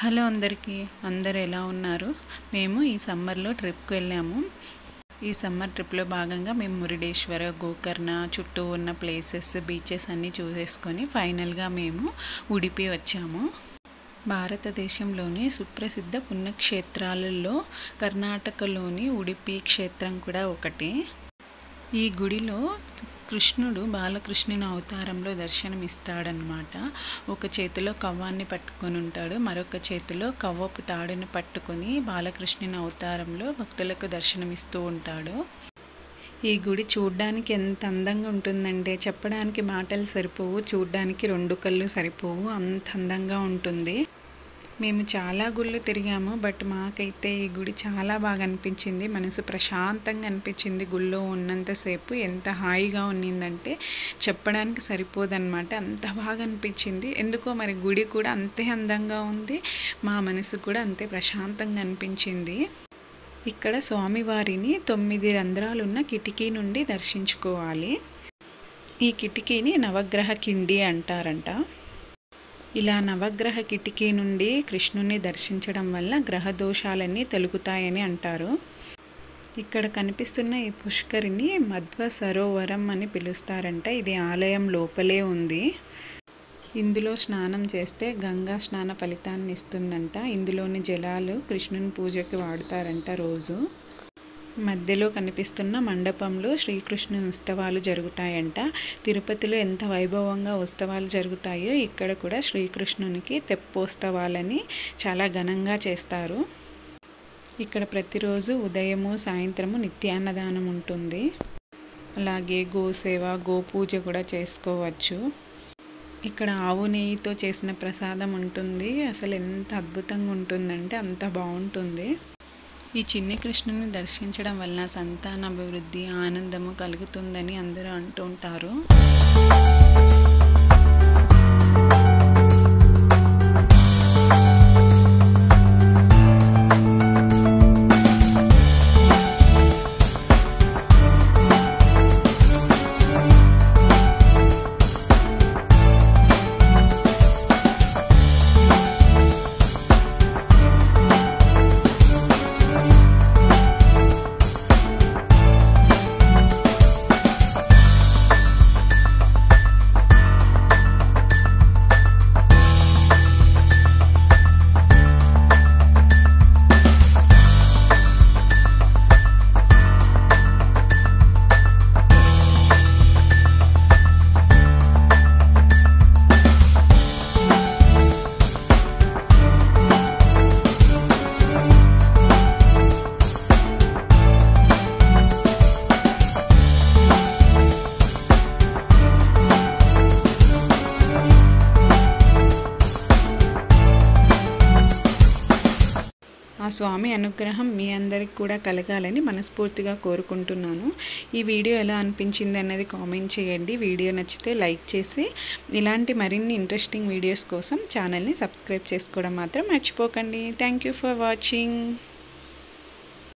Hello అందరికీ, అందరు ఎలా ఉన్నారు? మేము ఈ సమ్మర్లో ట్రిప్కి వెళ్ళాము. ఈ సమ్మర్ ట్రిప్లో భాగంగా మేము మురుడేశ్వర, గోకర్ణ చుట్టూ ఉన్న ప్లేసెస్, బీచెస్ అన్నీ చూసేసుకొని ఫైనల్గా మేము ఉడిపి వచ్చాము. భారతదేశంలోని సుప్రసిద్ధ పుణ్యక్షేత్రాలలో కర్ణాటకలోని ఉడిపి క్షేత్రం కూడా ఒకటి. ఈ గుడిలో కృష్ణుడు బాలకృష్ణుని అవతారంలో దర్శనమిస్తాడనమాట. ఒక చేతిలో కవ్వాన్ని పట్టుకొని ఉంటాడు, మరొక చేతిలో కవ్వపు తాడుని పట్టుకొని బాలకృష్ణుని అవతారంలో భక్తులకు దర్శనమిస్తూ ఉంటాడు. ఈ గుడి చూడ్డానికి ఎంత అందంగా ఉంటుందంటే చెప్పడానికి మాటలు సరిపోవు, చూడ్డానికి రెండు కళ్ళు సరిపోవు, అంత అందంగా ఉంటుంది. మేము చాలా గుళ్ళు తిరిగాము, బట్ మాకైతే ఈ గుడి చాలా బాగా అనిపించింది. మనసు ప్రశాంతంగా అనిపించింది. గుళ్ళో ఉన్నంతసేపు ఎంత హాయిగా ఉన్నిందంటే చెప్పడానికి సరిపోదన్నమాట. అంత బాగా అనిపించింది. ఎందుకో మరి గుడి కూడా అంతే అందంగా ఉంది, మా మనసు కూడా అంతే ప్రశాంతంగా అనిపించింది. ఇక్కడ స్వామివారిని 9 రంధ్రాలున్న కిటికీ నుండి దర్శించుకోవాలి. ఈ కిటికీని నవగ్రహ కిండి అంటారంట. ఇలా నవగ్రహ కిటికీ నుండి కృష్ణుని దర్శించడం వల్ల గ్రహ దోషాలన్నీ తొలగుతాయని అంటారు. ఇక్కడ కనిపిస్తున్న ఈ పుష్కరిని మధ్వ సరోవరం అని పిలుస్తారంట. ఇది ఆలయం లోపలే ఉంది. ఇందులో స్నానం చేస్తే గంగా స్నాన ఫలితాన్ని ఇస్తుందంట. ఇందులోని జలాలు కృష్ణుని పూజకి వాడుతారంట రోజు. మధ్యలో కనిపిస్తున్న మండపంలో శ్రీకృష్ణుని ఉత్సవాలు జరుగుతాయంట. తిరుపతిలో ఎంత వైభవంగా ఉత్సవాలు జరుగుతాయో ఇక్కడ కూడా శ్రీకృష్ణునికి తెప్పోత్సవాలని చాలా ఘనంగా చేస్తారు. ఇక్కడ ప్రతిరోజు ఉదయము సాయంత్రము నిత్యాన్నదానం ఉంటుంది. అలాగే గోసేవ, గోపూజ కూడా చేసుకోవచ్చు. ఇక్కడ ఆవు నెయ్యితో చేసిన ప్రసాదం ఉంటుంది. అసలు ఎంత అద్భుతంగా ఉంటుందంటే అంత బాగుంటుంది. ఈ చిన్ని కృష్ణుని దర్శించడం వల్ల సంతానాభివృద్ధి, ఆనందము కలుగుతుందని అందరూ అంటూ ఉంటారు. ఆ స్వామి అనుగ్రహం మీ అందరికి కూడా కలగాలని మనస్ఫూర్తిగా కోరుకుంటున్నాను. ఈ వీడియో ఎలా అనిపించింది అన్నది కామెంట్ చేయండి. వీడియో నచ్చితే లైక్ చేసి ఇలాంటి మరిన్ని ఇంట్రెస్టింగ్ వీడియోస్ కోసం ఛానల్ని సబ్స్క్రైబ్ చేసుకోవడం మాత్రం మర్చిపోకండి. Thank you for watching.